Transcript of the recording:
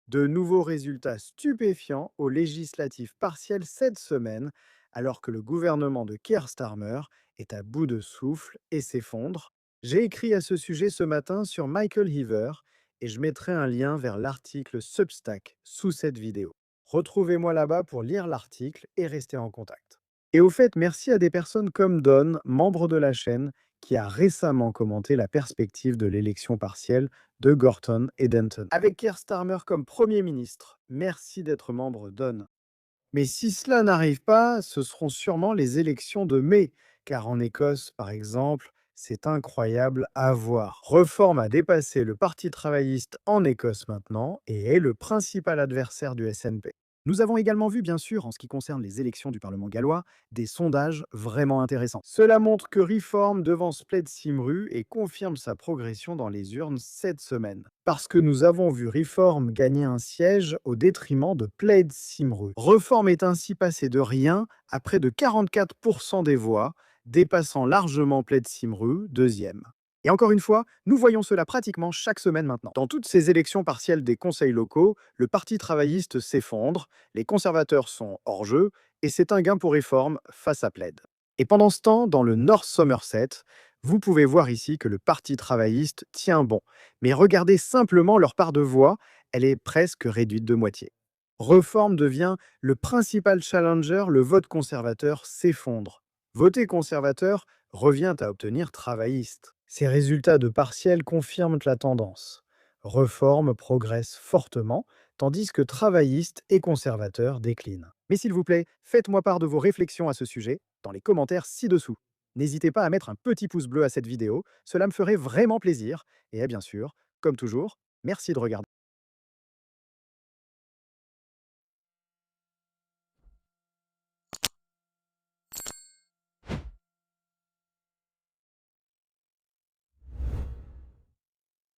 De nouveaux résultats stupéfiants aux législatives partielles cette semaine, alors que le gouvernement de Keir Starmer est à bout de souffle et s'effondre. J'ai écrit à ce sujet ce matin sur Michael Heaver et je mettrai un lien vers l'article Substack sous cette vidéo. Retrouvez-moi là-bas pour lire l'article et rester en contact. Et au fait, merci à des personnes comme Don, membre de la chaîne, qui a récemment commenté la perspective de l'élection partielle de Gorton et Denton. Avec Keir Starmer comme Premier ministre, merci d'être membre d'ON. Mais si cela n'arrive pas, ce seront sûrement les élections de mai, car en Écosse, par exemple, c'est incroyable à voir. Reform a dépassé le Parti travailliste en Écosse maintenant et est le principal adversaire du SNP. Nous avons également vu, bien sûr, en ce qui concerne les élections du Parlement gallois, des sondages vraiment intéressants. Cela montre que Reform devance Plaid Cymru et confirme sa progression dans les urnes cette semaine. Parce que nous avons vu Reform gagner un siège au détriment de Plaid Cymru. Reform est ainsi passé de rien à près de 44% des voix, dépassant largement Plaid Cymru, deuxième. Et encore une fois, nous voyons cela pratiquement chaque semaine maintenant. Dans toutes ces élections partielles des conseils locaux, le Parti travailliste s'effondre, les conservateurs sont hors jeu, et c'est un gain pour Reform face à Plaid. Et pendant ce temps, dans le North Somerset, vous pouvez voir ici que le Parti travailliste tient bon. Mais regardez simplement leur part de voix, elle est presque réduite de moitié. Reform devient le principal challenger, le vote conservateur s'effondre. Voter conservateur revient à obtenir travailliste. Ces résultats de partiels confirment la tendance. Reform progresse fortement, tandis que travailliste et conservateur déclinent. Mais s'il vous plaît, faites-moi part de vos réflexions à ce sujet dans les commentaires ci-dessous. N'hésitez pas à mettre un petit pouce bleu à cette vidéo, cela me ferait vraiment plaisir. Et bien sûr, comme toujours, merci de regarder.